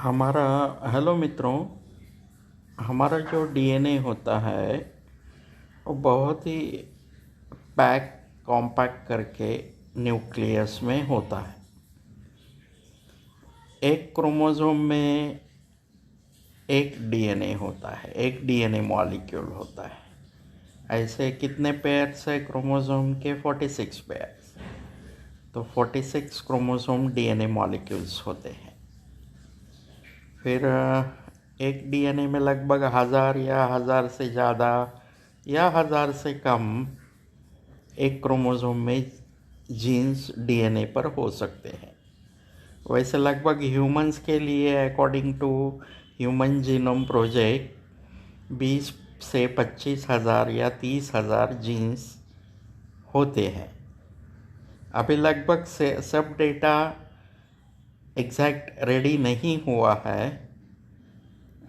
हमारा हेलो मित्रों। हमारा जो डीएनए होता है वो बहुत ही पैक कॉम्पैक्ट करके न्यूक्लियस में होता है। एक क्रोमोसोम में एक डीएनए होता है, एक डीएनए मॉलिक्यूल होता है। ऐसे कितने पेयर्स है क्रोमोसोम के? 46 पेयर्स। तो 46 क्रोमोसोम डीएनए मॉलिक्यूल्स होते हैं। फिर एक डीएनए में लगभग 1000 या 1000 से ज़्यादा या 1000 से कम एक क्रोमोसोम में जीन्स डीएनए पर हो सकते हैं। वैसे लगभग ह्यूमंस के लिए according to human genome project 20 से 25,000 या 30,000 जीन्स होते हैं। अभी लगभग से सब डेटा एग्जैक्ट रेडी नहीं हुआ है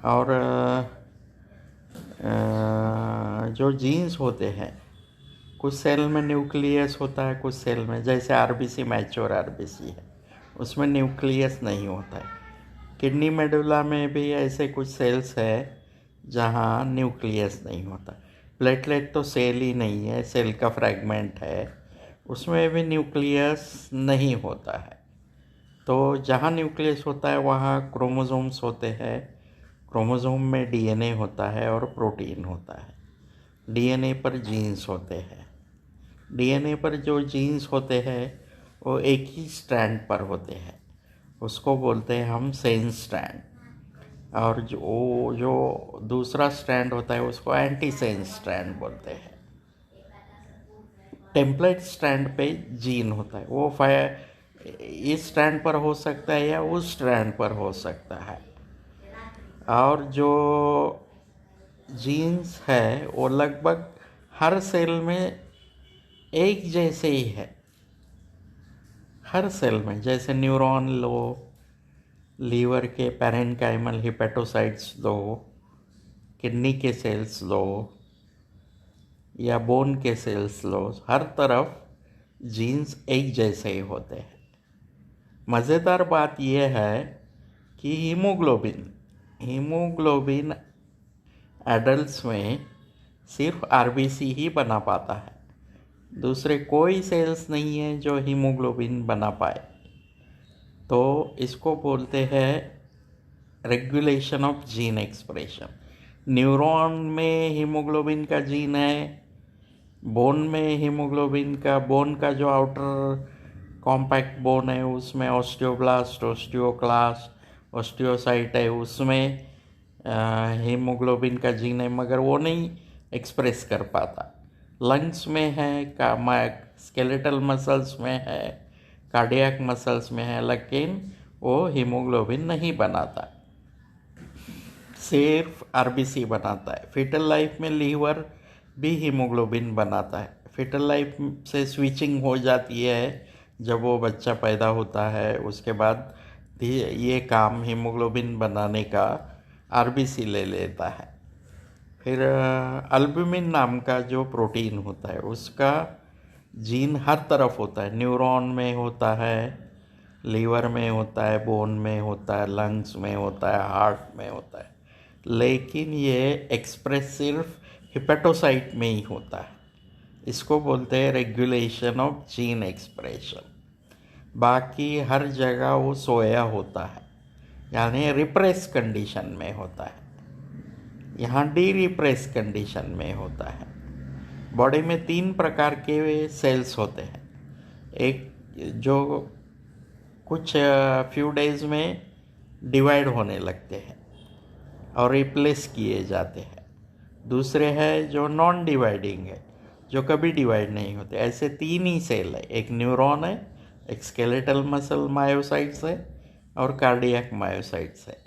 और जो जीन्स होते हैं, कुछ सेल में न्यूक्लियस होता है, कुछ सेल में, जैसे आरबीसी मैच्योर आरबीसी है, उसमें न्यूक्लियस नहीं होता है। किडनी मेडुला में भी ऐसे कुछ सेल्स है जहाँ न्यूक्लियस नहीं होता। प्लेटलेट तो सेल ही नहीं है, सेल का फ्रैगमेंट है, उसमें भी न्यूक्लियस नहीं होता है। तो जहाँ न्यूक्लियस होता है वहाँ क्रोमोसोम्स होते हैं। क्रोमोसोम में डीएनए होता है और प्रोटीन होता है। डीएनए पर जीन्स होते हैं। डीएनए पर जो जीन्स होते हैं वो एक ही स्ट्रैंड पर होते हैं, उसको बोलते हैं हम सेंस स्ट्रैंड। और जो दूसरा स्ट्रैंड होता है उसको एंटी सेंस स्ट्रैंड बोलते हैं। टेम्पलेट स्ट्रैंड पे जीन होता है, वो इस स्ट्रैंड पर हो सकता है या उस स्ट्रैंड पर हो सकता है। और जो जीन्स है वो लगभग हर सेल में एक जैसे ही है। हर सेल में, जैसे न्यूरॉन लो, लीवर के पैरेन्काइमल हिपेटोसाइट्स लो, किडनी के सेल्स लो या बोन के सेल्स लो, हर तरफ जीन्स एक जैसे ही होते हैं। मज़ेदार बात यह है कि हीमोग्लोबिन एडल्ट्स में सिर्फ आरबीसी ही बना पाता है। दूसरे कोई सेल्स नहीं है जो हीमोग्लोबिन बना पाए। तो इसको बोलते हैं regulation of gene expression. Neuron में हीमोग्लोबिन का जीन है, बोन में हीमोग्लोबिन का, बोन का जो आउटर कॉम्पैक्ट बोन है उसमें ऑस्टियोब्लास्ट, ऑस्टियोक्लास्ट, ऑस्टियोसाइट है, उसमें हीमोग्लोबिन का जीन है, मगर वो नहीं एक्सप्रेस कर पाता। लंग्स में है, स्केलेटल मसल्स में है, कार्डियक मसल्स में है, लेकिन वो हीमोग्लोबिन नहीं बनाता, सिर्फ आरबीसी बनाता है। फीटल लाइफ में लीवर भी हीमोग्लोबिन बनाता है। फीटल लाइफ से स्विचिंग हो जाती है जब वो बच्चा पैदा होता है, उसके बाद ये काम हीमोग्लोबिन बनाने का आरबीसी ले लेता है। फिर अल्बुमिन नाम का जो प्रोटीन होता है उसका जीन हर तरफ होता है। न्यूरॉन में होता है, लीवर में होता है, बोन में होता है, लंग्स में होता है, हार्ट में होता है, लेकिन ये एक्सप्रेस सिर्फ हिपेटोसाइट में ही होता है। इसको बोलते हैं रेगुलेशन ऑफ जीन एक्सप्रेशन। बाकी हर जगह वो सोया होता है, यानी रिप्रेस कंडीशन में होता है। यहाँ डी रिप्रेस कंडीशन में होता है। बॉडी में 3 प्रकार के सेल्स होते हैं। एक जो कुछ फ्यू डेज में डिवाइड होने लगते हैं और रिप्लेस किए जाते हैं। दूसरे है जो नॉन डिवाइडिंग है, जो कभी डिवाइड नहीं होते। ऐसे 3 ही सेल है, एक न्यूरॉन है, एक स्केलेटल मसल मायोसाइट्स है और कार्डियक मायोसाइट्स है।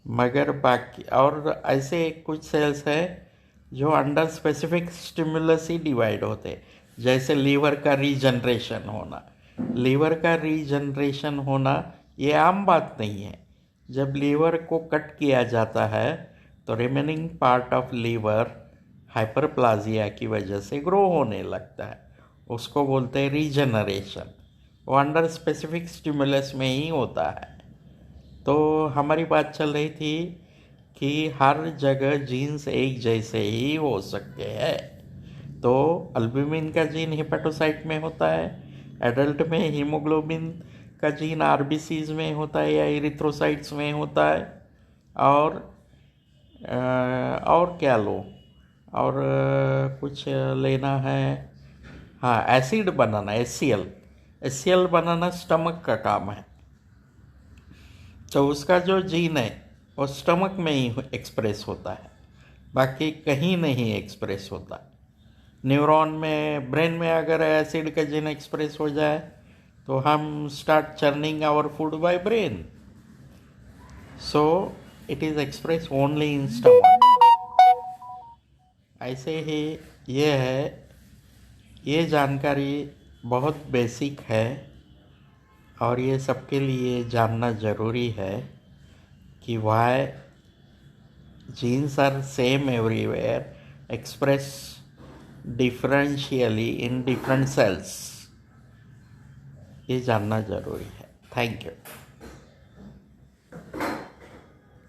मगर बाकी और ऐसे कुछ सेल्स है जो अंडर स्पेसिफिक स्टिमुलस ही डिवाइड होते हैं, जैसे लीवर का रीजनरेशन होना। लीवर का रीजनरेशन होना ये आम बात नहीं है। जब लीवर को कट किया जाता है तो remaining part of liver hyperplasia की वजह से ग्रो होने लगता है, उसको बोलते हैं रीजनरेशन। वो अंडर स्पेसिफिक स्टिमुलस में ही होता है। तो हमारी बात चल रही थी कि हर जगह जीन्स एक जैसे ही हो सकते हैं। तो अल्बुमिन का जीन हेपेटोसाइट में होता है, एडल्ट में हीमोग्लोबिन का जीन आरबीसीज में होता है या इरिथ्रोसाइट्स में होता है। और और क्या लो, और कुछ लेना है। हाँ, एसिड बनाना, एच सी एल बनाना स्टमक का काम है। तो उसका जो जीन है वो स्टमक में ही एक्सप्रेस होता है, बाकी कहीं नहीं एक्सप्रेस होता। न्यूरॉन में, ब्रेन में अगर एसिड का जीन एक्सप्रेस हो जाए तो हम start churning our food by brain, so it is express only in stomach. ऐसे ही ये है, ये जानकारी बहुत बेसिक है और ये सबके लिए जानना ज़रूरी है कि Y genes are same everywhere, express differentially in different cells। ये जानना ज़रूरी है। Thank you.